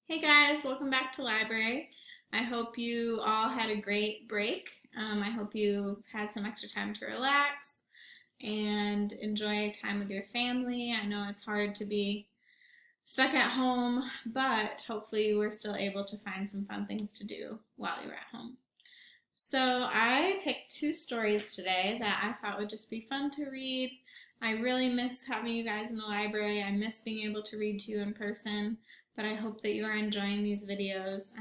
Hey guys, welcome back to library. I hope you all had a great break. I hope you had some extra time to relax and enjoy time with your family. I know it's hard to be stuck at home, but hopefully you were still able to find some fun things to do while you were at home. So I picked two stories today that I thought would just be fun to read. I really miss having you guys in the library. I miss being able to read to you in person, but I hope that you are enjoying these videos.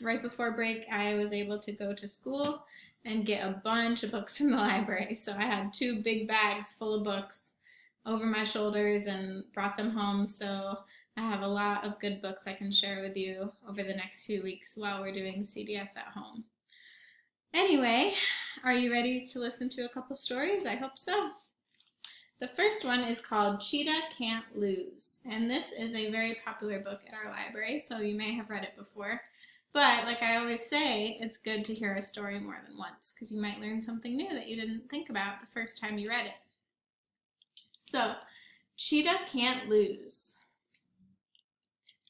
Right before break, I was able to go to school and get a bunch of books from the library. So I had two big bags full of books over my shoulders and brought them home. So I have a lot of good books I can share with you over the next few weeks while we're doing CDS at home. Anyway, are you ready to listen to a couple stories? I hope so. The first one is called Cheetah Can't Lose, and this is a very popular book at our library, so you may have read it before. But like I always say, it's good to hear a story more than once because you might learn something new that you didn't think about the first time you read it. So, Cheetah Can't Lose.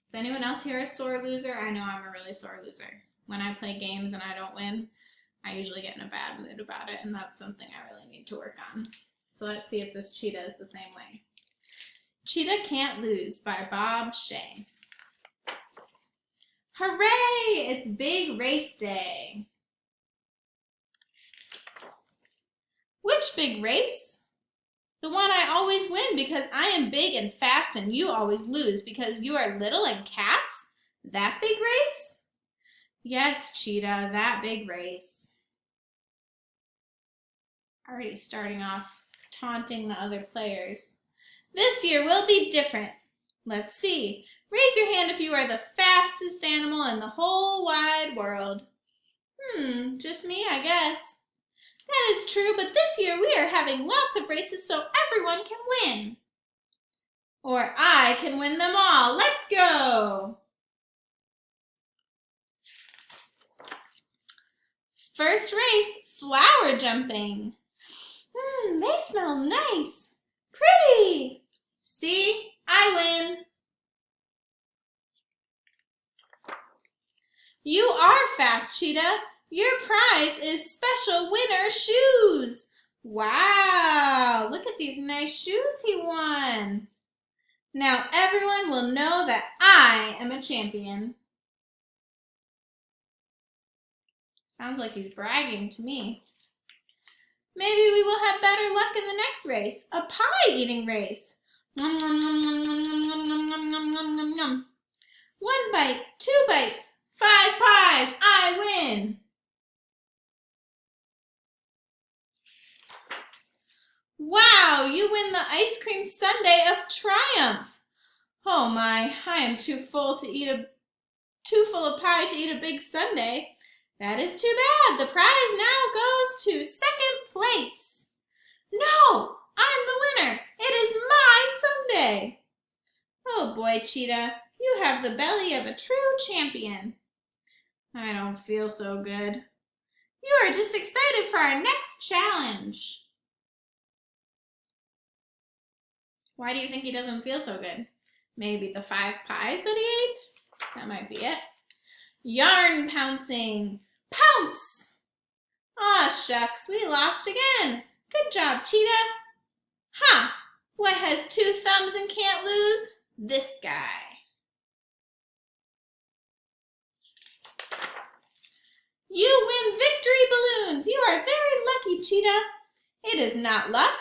Is anyone else here a sore loser? I know I'm a really sore loser. When I play games and I don't win, I usually get in a bad mood about it, and that's something I really need to work on. So let's see if this cheetah is the same way. Cheetah Can't Lose by Bob Shea. Hooray! It's big race day. Which big race? The one I always win because I am big and fast and you always lose because you are little and cats? That big race? Yes, Cheetah, that big race. Already starting off taunting the other players. This year will be different. Let's see. Raise your hand if you are the fastest animal in the whole wide world. Just me, I guess. That is true, but this year we are having lots of races so everyone can win. Or I can win them all. Let's go! First race, flower jumping. They smell nice. Pretty. See, I win. You are fast, Cheetah. Your prize is special winner shoes. Wow, look at these nice shoes he won. Now everyone will know that I am a champion. Sounds like he's bragging to me. Maybe we will have better luck in the next race, a pie eating race. Nom, nom, nom, nom, nom, nom, nom, nom, nom, nom, nom, nom. 1 bite, 2 bites, 5 pies, I win. Wow, you win the ice cream sundae of triumph. Oh my, I am too full of pie to eat a big sundae. That is too bad. The prize now goes to second place. No, I'm the winner. It is my sundae. Oh boy, Cheetah, you have the belly of a true champion. I don't feel so good. You are just excited for our next challenge. Why do you think he doesn't feel so good? Maybe the 5 pies that he ate? That might be it. Yarn pouncing. Pounce! Aw, shucks, we lost again. Good job, Cheetah. Ha! What has 2 thumbs and can't lose? This guy. You win victory balloons. You are very lucky, Cheetah. It is not luck.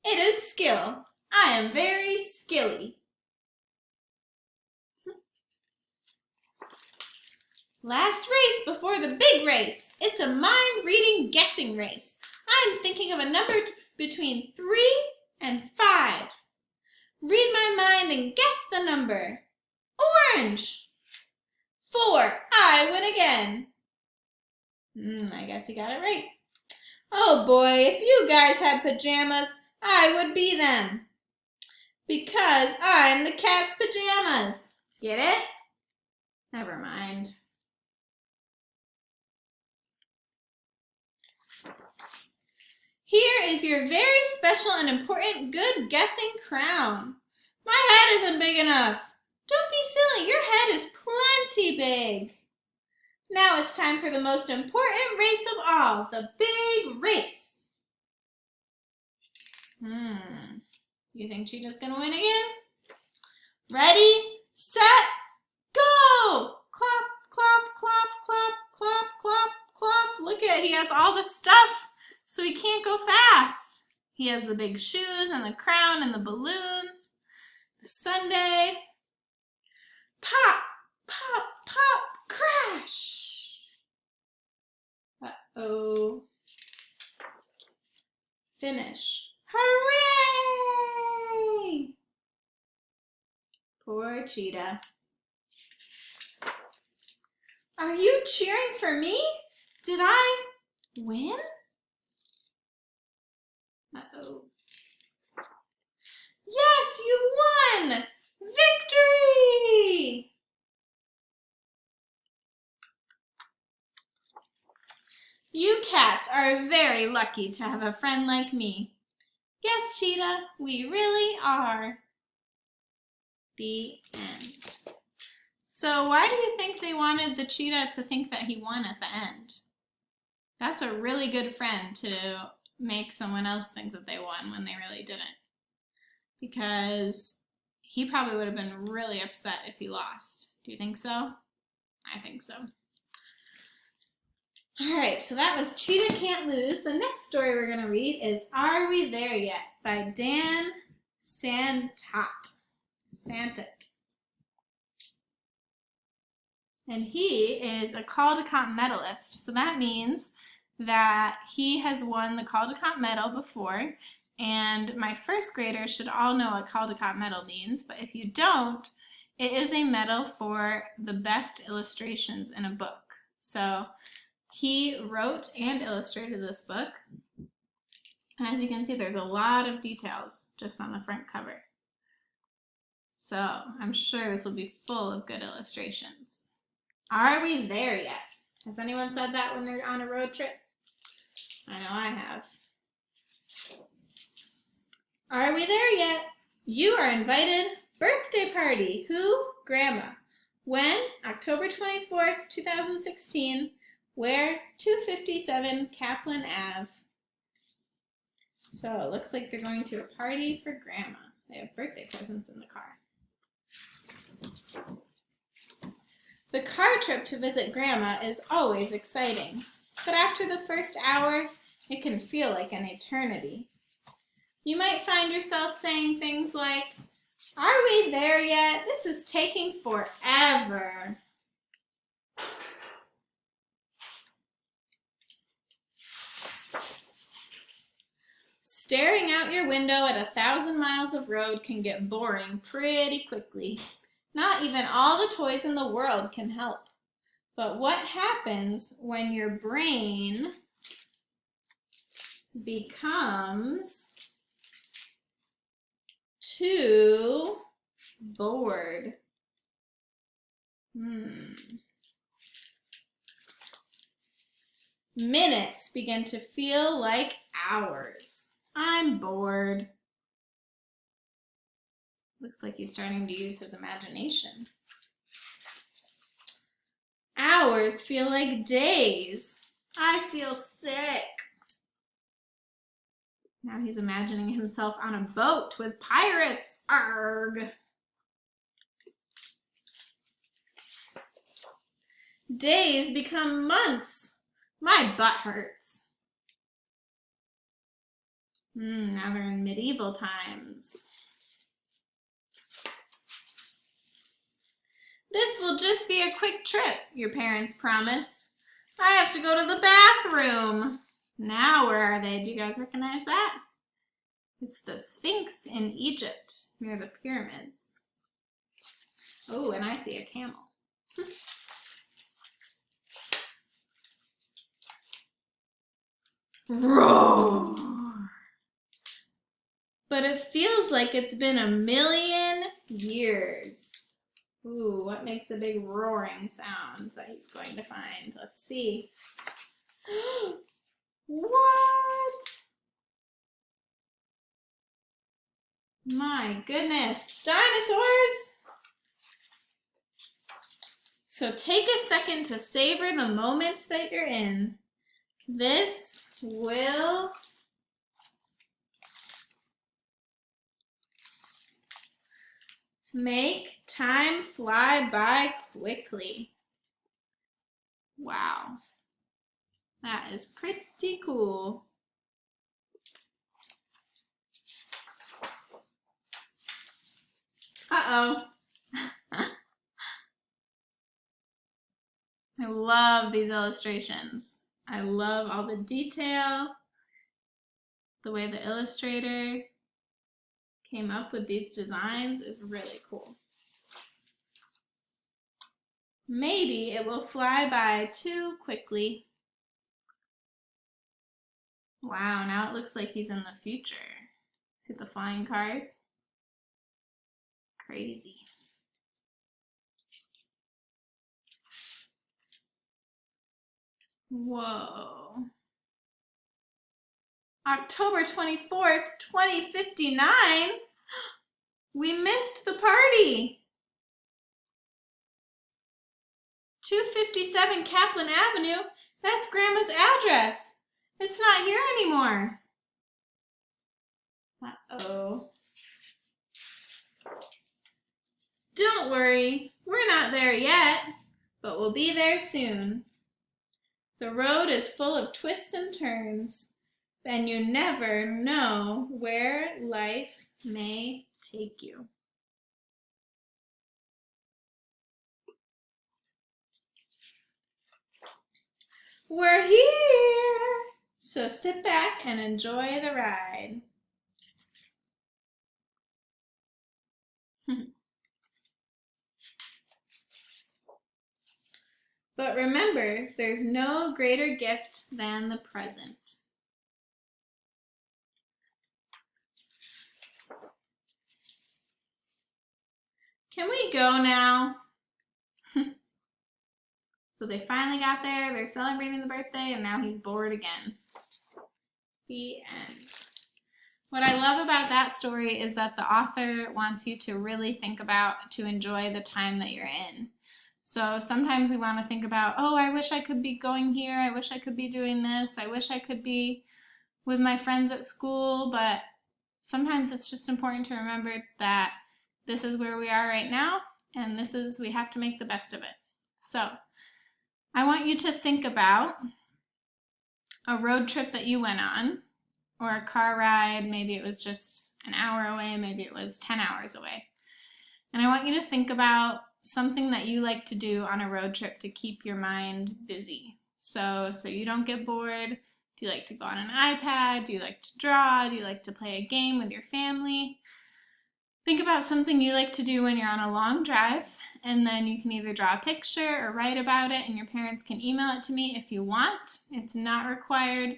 It is skill. I am very skilly. Last race before the big race. It's a mind-reading guessing race. I'm thinking of a number between 3 and 5. Read my mind and guess the number. Orange. 4. I win again. I guess he got it right. Oh boy, if you guys had pajamas, I would be them. Because I'm the cat's pajamas. Get it? Never mind. Here is your very special and important good guessing crown. My head isn't big enough. Don't be silly. Your head is plenty big. Now it's time for the most important race of all, the big race. You think Cheetah's gonna win again? Ready, set, go! Clap, clap, clap, clap, clap, clap, clap. Look at, he has all the stuff, so he can't go fast. He has the big shoes and the crown and the balloons, the sundae. Pop, pop, pop, crash. Uh-oh. Finish. Hooray! Poor Cheetah. Are you cheering for me? Did I win? Uh-oh. Yes, you won! Victory! You cats are very lucky to have a friend like me. Yes, Cheetah, we really are. The end. So why do you think they wanted the cheetah to think that he won at the end? That's a really good friend to make someone else think that they won when they really didn't. Because he probably would have been really upset if he lost. Do you think so? I think so. All right, so that was Cheetah Can't Lose. The next story we're going to read is Are We There Yet? By Dan Santat. And he is a Caldecott medalist. So that means that he has won the Caldecott medal before. And my first graders should all know what Caldecott medal means. But if you don't, it is a medal for the best illustrations in a book. So he wrote and illustrated this book. And as you can see, there's a lot of details just on the front cover. So I'm sure this will be full of good illustrations. Are we there yet? Has anyone said that when they're on a road trip? I know I have. Are we there yet? You are invited. Birthday party. Who? Grandma. When? October 24th, 2016. Where? 257 Kaplan Ave. So it looks like they're going to a party for Grandma. They have birthday presents in the car. The car trip to visit Grandma is always exciting, but after the first hour, it can feel like an eternity. You might find yourself saying things like, "Are we there yet? This is taking forever." Staring out your window at 1,000 miles of road can get boring pretty quickly. Not even all the toys in the world can help. But what happens when your brain becomes too bored? Minutes begin to feel like hours. I'm bored. Looks like he's starting to use his imagination. Hours feel like days. I feel sick. Now he's imagining himself on a boat with pirates. Arg. Days become months. My butt hurts. Now we're in medieval times. This will just be a quick trip, your parents promised. I have to go to the bathroom. Now where are they? Do you guys recognize that? It's the Sphinx in Egypt, near the pyramids. Oh, and I see a camel. Roar! But it feels like it's been 1,000,000 years. Ooh, what makes a big roaring sound that he's going to find? Let's see. What? My goodness. Dinosaurs! So take a second to savor the moment that you're in. This will make time fly by quickly. Wow, that is pretty cool. Uh-oh. I love these illustrations. I love all the detail. The way the illustrator came up with these designs is really cool. Maybe it will fly by too quickly. Wow, now it looks like he's in the future. See the flying cars? Crazy. Whoa. October 24th, 2059? We missed the party. 257 Kaplan Avenue? That's Grandma's address. It's not here anymore. Uh-oh. Don't worry, we're not there yet, but we'll be there soon. The road is full of twists and turns, and you never know where life may take you. We're here! So sit back and enjoy the ride. But remember, there's no greater gift than the present. Can we go now? So they finally got there, they're celebrating the birthday, and now he's bored again. The end. What I love about that story is that the author wants you to really think about, to enjoy the time that you're in. So sometimes we want to think about, oh, I wish I could be going here, I wish I could be doing this, I wish I could be with my friends at school, but sometimes it's just important to remember that this is where we are right now, and we have to make the best of it. So I want you to think about a road trip that you went on, or a car ride. Maybe it was just an hour away, maybe it was 10 hours away. And I want you to think about something that you like to do on a road trip to keep your mind busy. So you don't get bored. Do you like to go on an iPad? Do you like to draw? Do you like to play a game with your family? Think about something you like to do when you're on a long drive, and then you can either draw a picture or write about it, and your parents can email it to me if you want. It's not required.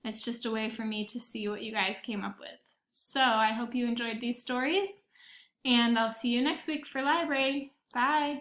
It's just a way for me to see what you guys came up with. So I hope you enjoyed these stories, and I'll see you next week for library. Bye.